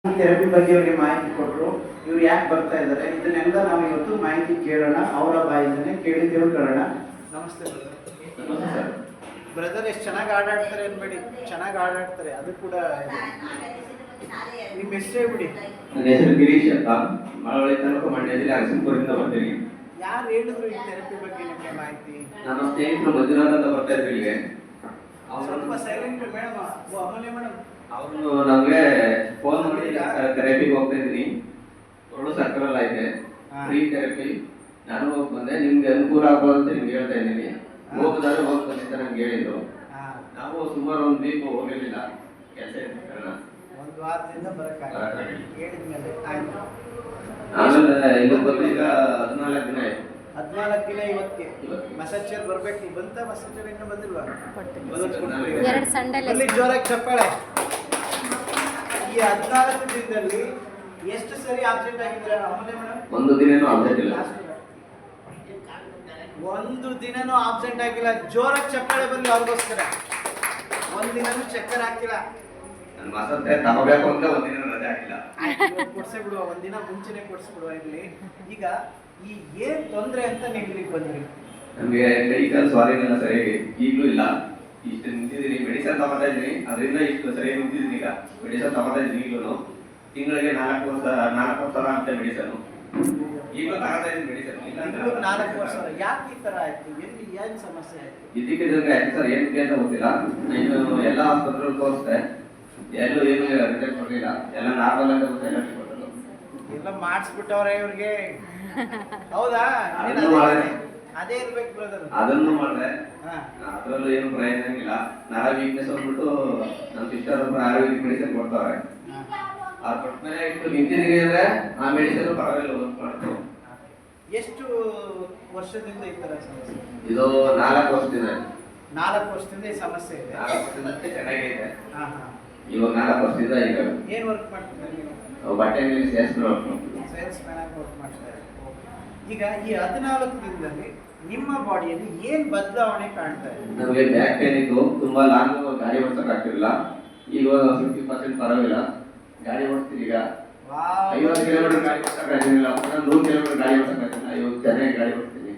Therapy ಬಗ್ಗೆ ಅವರಿಗೆ ಮಾಹಿತಿ ಕೊಟ್ಟರು. ಇವ್ರು ಯಾಕೆ ಬರ್ತಾ ಇದ್ದಾರೆ ಇದನ್ನೆಲ್ಲ ನಾವು ಇವತ್ತು ಮಾಹಿತಿ ಕೇಳೋಣ, ಅವರ ಬಾಯಿಂದನೇ ಕೇಳಿ ತಿಳ್ಕೊಳ್ಳೋಣ. ನಮಸ್ತೆ ಬ್ರದರ್. ಬ್ರದರ್ ಎಷ್ಟು ಚೆನ್ನಾಗಿ ಆಡಾಡ್ತಾರೆ ಅನ್ಬೇಡಿ, ಚೆನ್ನಾಗಿ ಆಡಾಡ್ತಾರೆ, ಅದು ಕೂಡ ನಿಮ್ಮ ಹೆಸರು ಹೇಳ್ಬಿಡಿ. ನನ್ನ ಹೆಸರು ಗಿರೀಶ್ ಅಂತ, ಮಳವಳ್ಳಿ ತಾಲೂಕು ಮಂಡ್ಯ ಜಿಲ್ಲೆ ಅರಸೀಕೆರೆಯಿಂದ ಬರ್ತೀನಿ. ಯಾರು ಹೇಳಿದ್ರು ಈ ಥೆರಪಿ ಬಗ್ಗೆ ನಿಮಗೆ ಮಾಹಿತಿ? ನನ್ನ ಸ್ನೇಹಿತರು ಮಂಜುನಾಥ್ ಅಂತ ಬರ್ತಾ ಇದ್ರು ಇಲ್ಲಿಗೆ. ಸ್ವಲ್ಪ ಸೈಲೆಂಟ್ ಮೇಡಮ್, ಅಮೂಲ್ಯ ಮೇಡಮ್. ಅವರು ನಮಗೆ ಫೋನ್ ಮಾಡಿ ಥೆರಪಿಗೆ ಹೋಗ್ತಾ ಇದ್ದೀನಿ, ಒಳ್ಳೆ ಸರ್ಕಲ್ ಐತೆ, ಫ್ರೀ ಥೆರಪಿ. ನಾನು ಹೋಗಿ ಬಂದೆ, ನಿಮ್ಗೆ ಅನುಕೂಲ ಆಗ್ಬೋದು ಅಂತ ನಿಮ್ಗೆ ಹೇಳ್ತಾ ಇದ್ದೀನಿ. ಹೋಗಿದಾದ್ರೆ ಹೋಗಿ ಬಂದಿದ್ದ ನಂಗೆ ಹೇಳಿದ್ರು. ನಾವು ಸುಮಾರು ಒಂದು ವೀಕ್ ಹೋಗಿರಲಿಲ್ಲ, ಕೆಲಸ ಇರ್ತಾರಲ್ಲ, ಒಂದು ವಾರದಿಂದ ಬರೋಕ್ಕಾಗಲ್ಲ ಹೇಳಿದ್ಮೇಲೆ ಆಯ್ತು. ಆಮೇಲೆ ಇಲ್ಲಿ ಬಂದು ಈಗ 14 ದಿನ ಆಯ್ತು. 14 ದಿನ ಇವತ್ತಿಗೆ ಮೆಸೇಜರ್ ಬರ್ಬೇಕು. ಬಂತ ಮೆಸೇಜರ್ ಇನ್ನೂ ಬಂದಿಲ್ವಾ? ಅಲ್ಲಿ ಜೋರಾಗಿ ಚಪ್ಪಾಳೆ. ಈ 14 ದಿನದಲ್ಲಿ ಎಷ್ಟು ಸರಿ ಆಬ್ಸೆಂಟ್ ಆಗಿದ್ರೆ ಅಮೂಲ್ಯ ಮೇಡಮ್? ಒಂದು ದಿನನೂ ಆಬ್ಸೆಂಟ್ ಇಲ್ಲ. ಒಂದು ದಿನನೂ ಆಬ್ಸೆಂಟ್ ಆಗಿಲ್ಲ. ಜೋರಾಗಿ ಚಪ್ಪಾಳೆ ಬಂದು ಅವ್ರಿಗೋಸ್ಕರ. ಒಂದು ದಿನನೂ ಚಕ್ಕರ್ ಹಾಕಿಲ್ಲ. ನನ್ನ ಮಸತ್ತೆ ತಗೋಬೇಕು ಅಂತ ಒಂದಿನ ರಜೆ ಹಾಕಿಲ್ಲ. ಕೊಡ್ಸೇ ಬಿಡುವ, ಒಂದಿನ ಮುಂಚೆನೆ ಕೊಡಿಸ್ಬಿಡುವ. ಇಲ್ಲಿ ಈಗ ಈ ಏನ್ ತೊಂದ್ರೆ ಅಂತ ನೀವು ಇಲ್ಲಿಗೆ ಬಂದ್ರಿ? ನಮಗೆ ಕೈ ಕಾಲು ಸ್ವಾಧೀನ ಸರಿಯಾಗಿ ಈಗಲೂ ಇಲ್ಲ. ಇಷ್ಟು ನಿಂತಿದ್ದೀನಿ, ಮೆಡಿಸನ್ ತಗೋತಾ ಇದ್ದೀನಿ, ಅದರಿಂದ ಇಷ್ಟು ಸರಿಯಾಗಿ ನಿಂತಿದ್ದೀನಿ. ಈಗ ಮೆಡಿಸನ್ ತಗೋತಾ ಇದ್ದೀನಿ. ಈಗಲೂ ತಿಂಗಳಿಗೆ 4 ವರ್ಷ ಅಂತ ಮೆಡಿಸನ್ ಈಗಲೂ ತಗೋತಾ ಇದ್ದೀನಿ ಮೆಡಿಸನ್. ಇಲ್ಲ 4 ವರ್ಷ. ಯಾಕೆ ಈ ತರ ಆಯ್ತು? ಎಲ್ಲಿ ಏನ್ ಸಮಸ್ಯೆ ಆಯ್ತು? ಇದಕ್ಕೆ ಆಯ್ತು ಸರ್, ಏನಕ್ಕೆ ಅಂತ ಗೊತ್ತಿಲ್ಲ. ಇನ್ನು ಎಲ್ಲ ಆಸ್ಪತ್ರೆಗಳು ತೋರಿಸ್ದೆ, ಎಲ್ಲೂ ಏನು ರಿಸಲ್ಟ್ ಕೊಡಲಿಲ್ಲ. ಎಲ್ಲ ನಾರ್ಮಲ್ ಅಂತ ಗೊತ್ತಿಲ್ಲ. ಎಲ್ಲ ಮಾಡಿಸ್ಬಿಟ್ಟವ್ರೆ ಇವ್ರಿಗೆ, ಹೌದಾ? ಅದೇ ಇರ್ಬೇಕು ಬ್ರದರ್. ಅದನ್ನು ಮಾಡಿದೆ, ಅದರಲ್ಲೂ ಏನು ಪ್ರಯೋಜನ ಇಲ್ಲ. ನರ ವೀಕ್ನೆಸ್ ಅಂದ್ಬಿಟ್ಟು ನಮ್ಮ ಸಿಸ್ಟರ್ ಒಬ್ಬರು ಆಯುರ್ವೇದಿಕ್ ಮೆಡಿಸಿನ್ ಕೊಡ್ತಾವ್ರೆ. ಅದು ಕೊಟ್ಮೇಲೆ ಇಷ್ಟು ನಿಂತಿದ್ದೀನಿ ಅಂದ್ರೆ ಆ ಮೆಡಿಸಿನ್ ಪರವಾಗಿಲ್ಲ, ವರ್ಕ್ ಮಾಡ್ತಾವೆ. ಎಷ್ಟು ವರ್ಷದಿಂದ ಈ ತರ ಸಮಸ್ಯೆ? ಇದು 4 ವರ್ಷದಿಂದ. 4 ವರ್ಷದಿಂದ ಈ ಸಮಸ್ಯೆ ಇದೆ. 4 ವರ್ಷದಿಂದ ಚೆನ್ನಾಗಿದೆ. ಇವಾಗ 4 ವರ್ಷದಿಂದ ಈಗ ಏನ್ ವರ್ಕ್ ಮಾಡ್ತಿದ್ದೀರಿ ನೀವು? ಬಟ್ಟೆ ಮೇಲೆ ಸೇಲ್ಸ್ ವರ್ಕ್ ಮ್ಯಾನ್ ವರ್ಕ್ ಮಾಡ್ತಾರೆ. ಈಗ ಈ 14 ದಿನದಲ್ಲಿ ನಿಮ್ಮ ಬಾಡಿಯಲ್ಲಿ ಏನ್ ಬದಲಾವಣೆ ಕಾಣ್ತಾ ಇದೆ? ನಮಗೆ ಬ್ಯಾಕ್ ಪೇನ್ ಇತ್ತು, ತುಂಬಾ ಲಾಂಗ್ ಗಾಡಿ ಓಡಿಸಕ್ ಆಗ್ತಿರಲಿಲ್ಲ. ಈಗ 50% ಪರವಾಗಿಲ್ಲ, ಗಾಡಿ ಓಡಿಸ್ತೀವಿ. ಈಗ 50 ಕಿಲೋಮೀಟರ್ ಗಾಡಿ ಓಡಿಸಕ್ ಆಗಿರಲಿಲ್ಲ, 100 ಕಿಲೋಮೀಟರ್ ಗಾಡಿ ಓಡಿಸಕ್ ಆಗಿಲ್ಲ. ಇವಾಗ ಚೆನ್ನಾಗಿ ಗಾಡಿ ಓಡಿಸ್ತೀನಿ.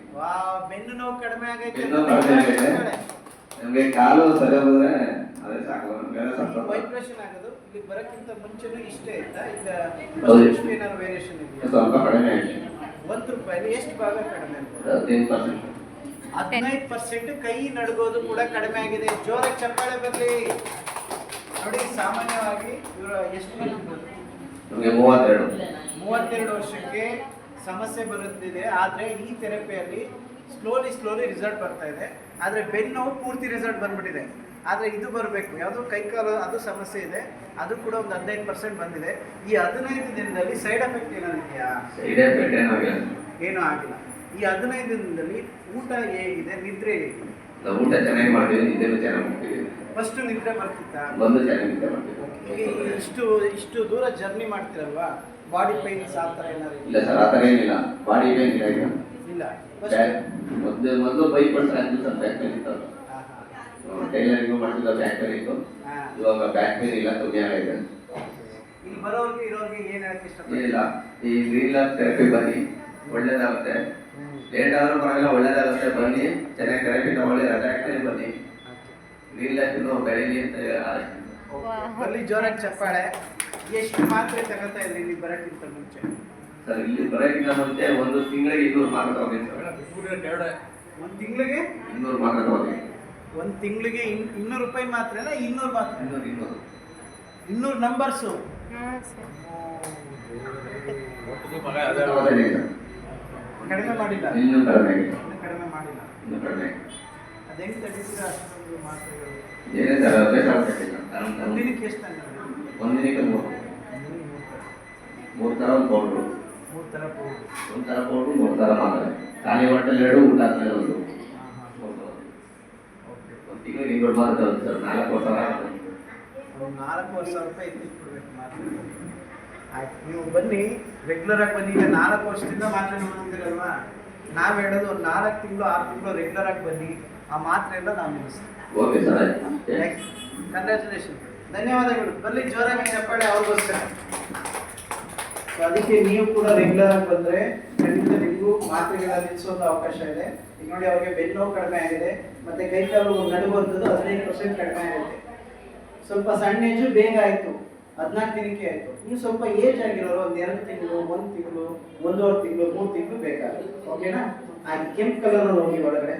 ಬೆನ್ನು ನೋವು ಕಡಿಮೆ ಆಗೈತೆ. ನಮಗೆ ಕಾಲು ಸರಿ ಹೋದ್ರೆ ಅದೇ ಸಾಕು. ವೈಬ್ರೇಷನ್ ಆಗೋದು ಇಲ್ಲಿ ಬರೋಕ್ಕಿಂತ ಮುಂಚೆನೂ ಇಷ್ಟೇ ಇತ್ತಾ? ಈಗ ಏನಾದ್ರು ವೇರಿಯೇಷನ್ ಇದೆಯಾ? ಸ್ವಲ್ಪ ಕಡಿಮೆ ಆಗಿದೆ. ₹1 ಎಷ್ಟು ಭಾಗ ಕಡಿಮೆ? 15%. 15% ಕೈ ನಡುಗೋದು ಕೂಡ ಕಡಿಮೆ ಆಗಿದೆ. ಜೋರಾಗಿ ಚಪ್ಪಾಳೆ ಬರಲಿ. ನೋಡಿ, ಸಾಮಾನ್ಯವಾಗಿ ಇವರು ಎಷ್ಟು ನಮಗೆ 32 ವರ್ಷಕ್ಕೆ ಸಮಸ್ಯೆ ಬರುತ್ತಿದೆ. ಆದರೆ ಈ ಥೆರಪಿಯಲ್ಲಿ ಸ್ಲೋಲಿ ರಿಸಲ್ಟ್ ಬರ್ತಾ ಇದೆ. ಆದರೆ ಬೆನ್ನು ಪೂರ್ತಿ ರಿಸಲ್ಟ್ ಬಂದ್ಬಿಟ್ಟಿದೆ. ಆದರೆ ಇದು ಬರಬೇಕು, ಯಾವುದೋ ಕೈಕಾಲು ಅದು ಸಮಸ್ಯೆ ಇದೆ, ಅದು ಕೂಡ ಒಂದು 15% ಬಂದಿದೆ. ಈ 15 ದಿನದಲ್ಲಿ ಸೈಡ್ ಎಫೆಕ್ಟ್ ಏನಾದ್ರು ಇದೆಯಾ? ಏನೂ ಆಗಿಲ್ಲ. ಈ 15 ದಿನದಲ್ಲಿ ಊಟ ಹೇಗಿದೆ, ನಿದ್ರೆ ಹೇಗಿದೆ? ಊಟ ಚೆನ್ನಾಗಿ ಮಾಡ್ತೀವಿ, ನಿದ್ದೆ ಚೆನ್ನಾಗಿ ಮಾಡ್ತೀವಿ. ಫಸ್ಟ್ ನಿದ್ರೆ ಬರ್ತಿತ್ತಾ? ಚೆನ್ನಾಗಿ ನಿದ್ದೆ ಮಾಡ್ತೀವಿ. ಇಷ್ಟು ದೂರ ಜರ್ನಿ ಮಾಡ್ತೀರಲ್ವಾ, ಬಾಡಿ ಪೈನ್ಸ್ ಆ ಥರ ಏನಾದ್ರು? ಇಲ್ಲ ಸರ್, ಆ ಥರ ಏನಿಲ್ಲ. ಬಾಡಿ ಪೈನ್ ಇಲ್ಲ. ಈಗ ಇಲ್ಲ. ಮೊದಲು 5% ಆಗಿತ್ತು, ಬ್ಯಾಕ್ ಪೇನ್ ಇತ್ತು. ಟೈಲರಿಂಗು ಮಾಡ್ತಿದ್ದ, ಬ್ಯಾಕ್ ಪೇನ್ ಇತ್ತು. ಇವಾಗ ಬ್ಯಾಕ್ ಪೇನ್ ಇಲ್ಲ, ಕಮ್ಮಿ ಆಗಿದೆ. ಇಲ್ಲಿ ಬರೋರಿಗೆ ಇರೋರಿಗೆ ಏನು ಹೇಳಕ್ಕೆ ಇಷ್ಟಪಡ್ತೀನಿ? ಇಲ್ಲ, ಈ ಗ್ರೀನ್ ಲ್ಯಾಬ್ ಥೆರಪಿ ಬನ್ನಿ, ಒಳ್ಳೇದಾಗುತ್ತೆ. ಲೇಟ್ ಆದ್ರೂ ಪರವಾಗಿಲ್ಲ, ಒಳ್ಳೇದಾಗುತ್ತೆ. ಬನ್ನಿ, ಚೆನ್ನಾಗಿ ಥೆರಪಿ ತಗೊಳ್ಳಿ, ರಜೆ ಹಾಕ್ತಾರೆ ಬನ್ನಿ. ಗ್ರೀನ್ ಲ್ಯಾಬ್ ಬೆಳೀಲಿ ಅಂತ ಅಲ್ಲಿ ಜೋರಾಗಿ ಚಪ್ಪಾಳೆ. ಎಷ್ಟು ಮಾತ್ರೆ ತಗೋತಾ ಇದ್ರಿ ಇಲ್ಲಿ ಬರೋಕ್ಕಿಂತ ಮುಂಚೆ? ಸರ್, ಇಲ್ಲಿ ಬರೋಕ್ಕಿಂತ ಮುಂಚೆ ಒಂದು ತಿಂಗಳಿಗೆ 200 ಮಾತ್ರ ತಗೋತೀನಿ ಸರ್. ಒಂದು ತಿಂಗಳಿಗೆ 200 ಮಾತ್ರ ತಗೋತೀನಿ. ಒಂದು ತಿಂಗಳಿಗೆ ₹200 ಮಾತ್ರನಾ? 200 ಮಾತ್ರ? 200 ನಂಬರ್ಸು. ಕಡಿಮೆ ಮಾಡಿಲ್ಲ? ಇನ್ನೂ ಕಡಿಮೆ ಮಾಡಿಲ್ಲ. ಅದು ಹೆಂಗೆ ತಡೀತೀರಾ ಅಷ್ಟೊಂದು ಮಾತ್ರೆಗಳು? ಏನೇ ಸರ್, ಅಭ್ಯಾಸ ಆಗ್ಬೇಕಿಲ್ಲ. ಒಂದಿನಕ್ಕೆ ಎಷ್ಟು? ಒಂದಿನಕ್ಕೆ 3 ಥರ ಪೌಡ್ರು. 3 ಥರ ಪೌಡ್ರು. 1 ಥರ ಪೌಡ್ರು, 3 ಥರ ಮಾತ್ರೆ. ಖಾಲಿ ಹೊಟ್ಟೆಲಿ 2, ಊಟ ಆದ್ಮೇಲೆ 1. ಒಂದು ತಿಂಗಳಿಗೆ 200 ಮಾತ್ರ ತಗೋದು ಸರ್. 4 ವರ್ಷ ಆಗುತ್ತೆ. ₹4,000 ಎತ್ತಿಟ್ಬಿಡ್ಬೇಕು ಮಾತ್ರೆ. ಆಯ್ತು, ನೀವು ಬನ್ನಿ, ರೆಗ್ಯುಲರ್ ಆಗಿ ಬನ್ನಿ. ಈಗ 4 ವರ್ಷದಿಂದ ಮಾತ್ರೆ ನೋಡ್ತಿರಲ್ವಾ, ನಾವು ಹೇಳೋದು ಒಂದು 4 ತಿಂಗಳು 6 ತಿಂಗಳು ರೆಗ್ಯುಲರ್ ಆಗಿ ಬನ್ನಿ. ಆ ಮಾತ್ರೆ ಎಲ್ಲ ನಾವು ನಿಲ್ಲಿಸ್ತೀವಿ. Okay sir, congratulation. ಧನ್ಯವಾದಗಳು. ಬರಲಿ ಜೋರಾಗಿ ಚಪ್ಪಾಳೆ ಅವ್ರಿಗೋಸ್ಕರ. ಸೊ ಅದಕ್ಕೆ ನೀವು ಕೂಡ ರೆಗ್ಯುಲರ್ ಆಗಿ ಬಂದ್ರೆ ಖಂಡಿತ ನಿಮಗೂ ಮಾತ್ರೆಗಳ ನಿಲ್ಲಿಸುವಂತ ಅವಕಾಶ ಇದೆ. ಈಗ ನೋಡಿ ಅವ್ರಿಗೆ ಬೆನ್ನು ನೋವು ಕಡಿಮೆ ಆಗಿದೆ, ಮತ್ತೆ ಕೈ ಕಾಲು ನಡುವಂಥದ್ದು 15% ಕಡಿಮೆ ಆಗುತ್ತೆ. ಸ್ವಲ್ಪ ಸಣ್ಣ ಏಜು ಬೇಗ ಆಯ್ತು, 14 ದಿನಕ್ಕೆ ಆಯ್ತು. ನೀವು ಸ್ವಲ್ಪ ಏಜ್ ಆಗಿರೋರು ಒಂದು 2 ತಿಂಗಳು, 1 ತಿಂಗಳು, 1.5 ತಿಂಗಳು, 3 ತಿಂಗಳು ಬೇಕಾಗುತ್ತೆ. ಓಕೆನಾ? ಆ ಕೆಂಪು ಕಲರ್ ಹೋಗಿ ಒಳಗಡೆ